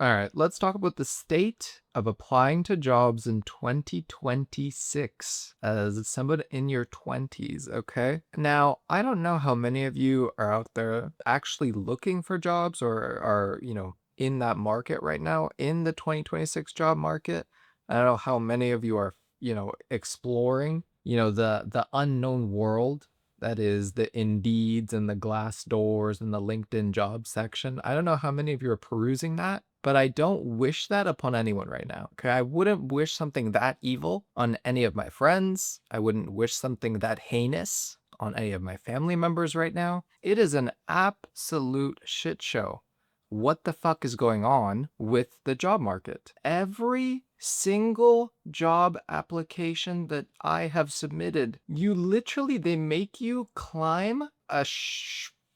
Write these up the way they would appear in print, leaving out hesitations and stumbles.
All right, let's talk about the state of applying to jobs in 2026 as someone in your 20s, okay? Now, I don't know how many of you are out there actually looking for jobs or are, in that market right now, in the 2026 job market. I don't know how many of you are, exploring, the unknown world that is the Indeeds and the Glassdoors and the LinkedIn job section. I don't know how many of you are perusing that, but I don't wish that upon anyone right now. Okay. I wouldn't wish something that evil on any of my friends. I wouldn't wish something that heinous on any of my family members right now. It is an absolute shit show. What the fuck is going on with the job market? Every single job application that I have submitted, they make you climb a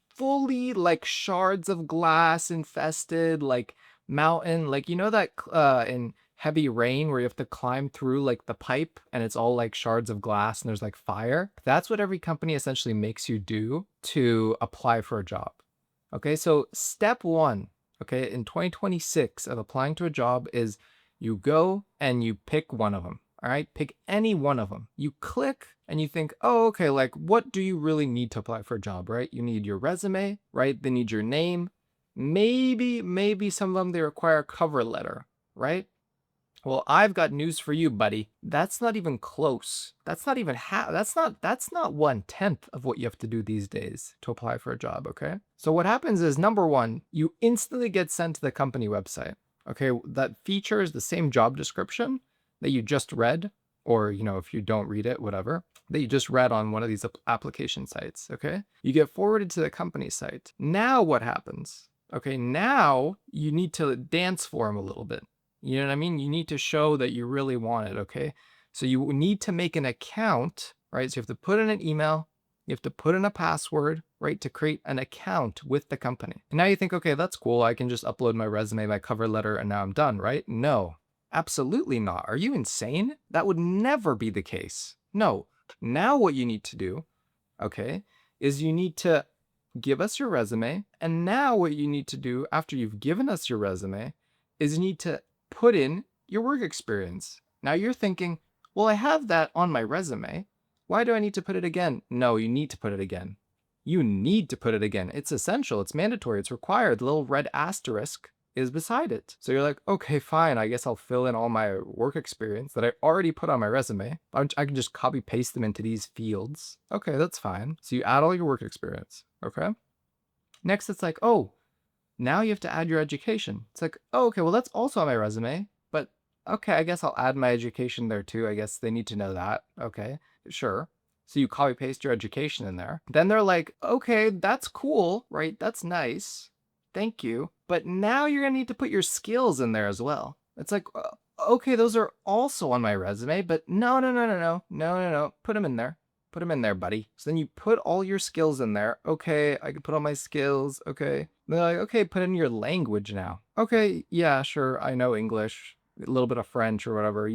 fully like shards of glass infested like mountain, like that in Heavy Rain where you have to climb through like the pipe and it's all like shards of glass and there's like fire. That's what every company essentially makes you do to apply for a job. Okay, so step one, okay, in 2026 of applying to a job is you go and you pick one of them. All right, pick any one of them. You click and you think, oh, okay, like what do you really need to apply for a job, right? You need your resume, right? They need your name. Maybe some of them they require a cover letter, right? Well, I've got news for you, buddy. That's not even close. That's not even half. That's not 1/10 of what you have to do these days to apply for a job, okay? So what happens is number one, you instantly get sent to the company website. Okay, that features the same job description that you just read, or if you don't read it, whatever, that you just read on one of these application sites, okay? You get forwarded to the company site. Now what happens? Okay, now you need to dance for them a little bit. You know what I mean? You need to show that you really want it, okay? So you need to make an account, right? So you have to put in an email, you have to put in a password, right, to create an account with the company. And now you think, okay, that's cool. I can just upload my resume, my cover letter, and now I'm done, right? No, absolutely not. Are you insane? That would never be the case. No. Now what you need to do, okay, is you need to give us your resume. And now what you need to do after you've given us your resume is you need to put in your work experience. Now you're thinking, well, I have that on my resume. Why do I need to put it again? No, you need to put it again. You need to put it again. It's essential. It's mandatory. It's required. The little red asterisk is beside it. So you're like, okay, fine. I guess I'll fill in all my work experience that I already put on my resume. I can just copy paste them into these fields. Okay, that's fine. So you add all your work experience. Okay. Next, it's like, oh, now you have to add your education. It's like, oh, okay, well, that's also on my resume, but okay, I guess I'll add my education there too. I guess they need to know that. Okay, sure. So you copy paste your education in there. Then they're like, okay, that's cool, right? That's nice. Thank you. But now you're going to need to put your skills in there as well. It's like, okay, those are also on my resume, but no. Put them in there. Put them in there, buddy. So then you put all your skills in there. Okay, I can put all my skills. Okay. They're like, okay, put in your language now. Okay, yeah, sure. I know English, a little bit of French or whatever.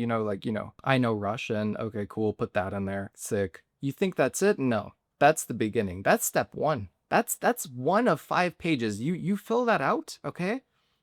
I know Russian. Okay, cool. Put that in there. Sick. You think that's it? No. That's the beginning. That's step one. That's one of 5 pages. You fill that out, okay?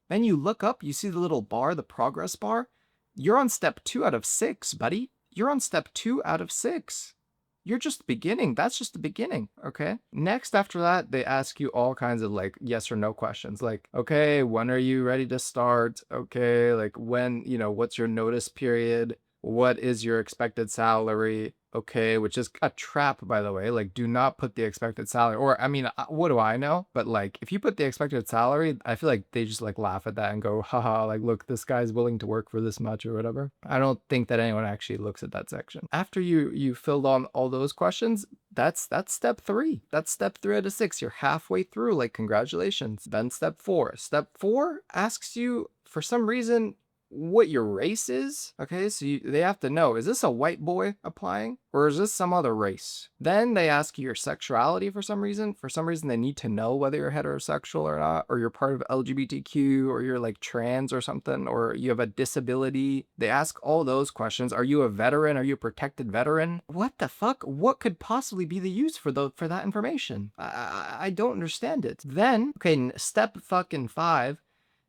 Then you look up, you see the little bar, the progress bar. You're on step 2 out of 6, buddy. You're on step 2 out of 6. You're just beginning. That's just the beginning, okay? Next, after that, they ask you all kinds of like yes or no questions. Like, okay, when are you ready to start? Okay, like when, what's your notice period? What is your expected salary? Okay, which is a trap, by the way. Like, do not put the expected salary. Or, I mean, what do I know? But like, if you put the expected salary, I feel like they just like laugh at that and go, haha, like, look, this guy's willing to work for this much or whatever. I don't think that anyone actually looks at that section. After you filled on all those questions, that's step 3. That's step 3 out of 6. You're halfway through. Like, congratulations. Then step 4. Step 4 asks you, for some reason, what your race is. Okay, so they have to know, is this a white boy applying or is this some other race? Then they ask you your sexuality for some reason. For some reason, they need to know whether you're heterosexual or not, or you're part of LGBTQ, or you're like trans or something, or you have a disability. They ask all those questions. Are you a veteran? Are you a protected veteran? What the fuck? What could possibly be the use for that information? I don't understand it. Then, okay, step fucking 5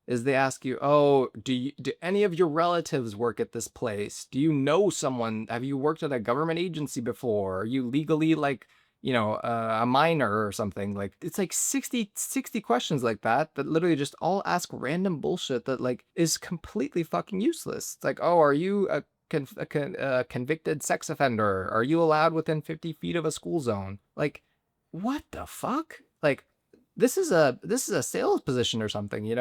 is they ask you, "Oh, do any of your relatives work at this place? Do you know someone? Have you worked at a government agency before? Are you legally like, a minor or something?" Like it's like 60 questions like that literally just all ask random bullshit that like is completely fucking useless. It's like, "Oh, are you a convicted sex offender? Are you allowed within 50 feet of a school zone?" Like, what the fuck? Like, this is a sales position or something,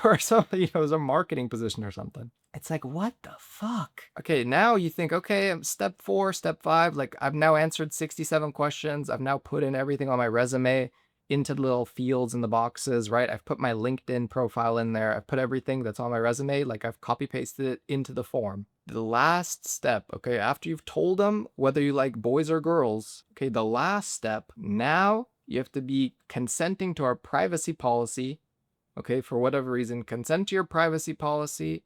or something, it's a marketing position or something. It's like, what the fuck? Okay, now you think, okay, step 4, step 5, like I've now answered 67 questions. I've now put in everything on my resume into the little fields in the boxes, right? I've put my LinkedIn profile in there. I've put everything that's on my resume, like I've copy pasted it into the form. The last step, okay, after you've told them whether you like boys or girls, okay, the last step, now you have to be consenting to our privacy policy, okay, for whatever reason, consent to your privacy policy,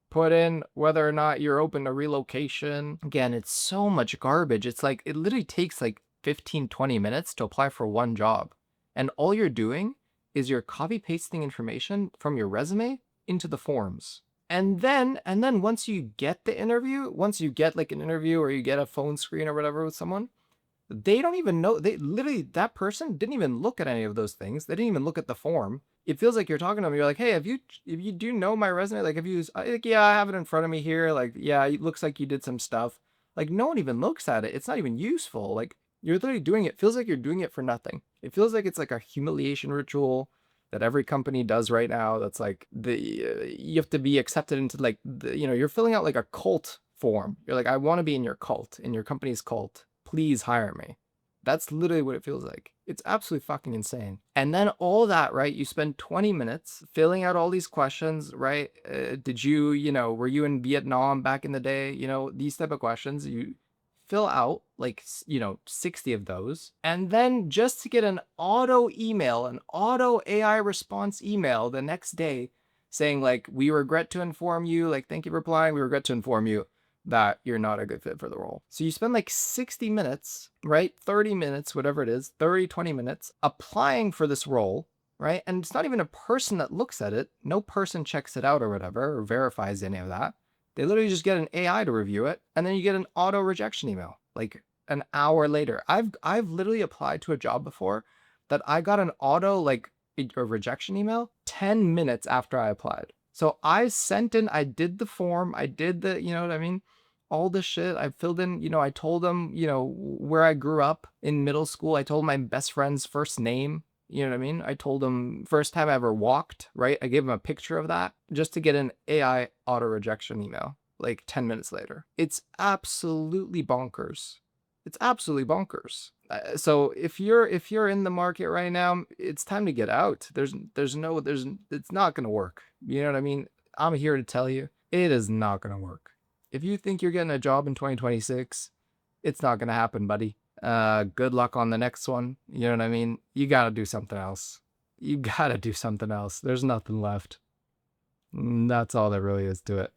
put in whether or not you're open to relocation. Again, it's so much garbage. It's like, it literally takes like 15, 20 minutes to apply for one job. And all you're doing is you're copy pasting information from your resume into the forms. And then once you get the interview, once you get like an interview or you get a phone screen or whatever with someone, they don't even know. They literally, that person didn't even look at any of those things. They didn't even look at the form. It feels like you're talking to them. You're like, "Hey, if you do know my resume, like, have you, like, yeah, I have it in front of me here. Like, yeah, it looks like you did some stuff." Like, no one even looks at it. It's not even useful. Like, you're literally doing it. Feels like you're doing it for nothing. It feels like it's like a humiliation ritual that every company does right now. That's like you have to be accepted into like you're filling out like a cult form. You're like, "I want to be in your cult, in your company's cult. Please hire me." That's literally what it feels like. It's absolutely fucking insane. And then all that, right? You spend 20 minutes filling out all these questions, right? Did you, were you in Vietnam back in the day? These type of questions. You fill out like, 60 of those. And then just to get an auto email, an auto AI response email the next day saying, like, "We regret to inform you, like, thank you for applying. We regret to inform you that you're not a good fit for the role." So you spend like 60 minutes, right? 30 minutes, whatever it is, 30, 20 minutes applying for this role, right? And it's not even a person that looks at it. No person checks it out or whatever, or verifies any of that. They literally just get an AI to review it, and then you get an auto rejection email like an hour later. I've literally applied to a job before that I got an auto like a rejection email 10 minutes after I applied. So I sent in, I did the form, I did the, you know what I mean? All the shit I filled in, I told them, where I grew up in middle school. I told my best friend's first name. You know what I mean? I told him first time I ever walked, right? I gave him a picture of that just to get an AI auto rejection email like 10 minutes later. It's absolutely bonkers. It's absolutely bonkers. So if you're in the market right now, it's time to get out. It's not going to work. You know what I mean? I'm here to tell you, it is not going to work. If you think you're getting a job in 2026, it's not going to happen, buddy. Good luck on the next one. You know what I mean? You got to do something else. You got to do something else. There's nothing left. That's all there really is to it.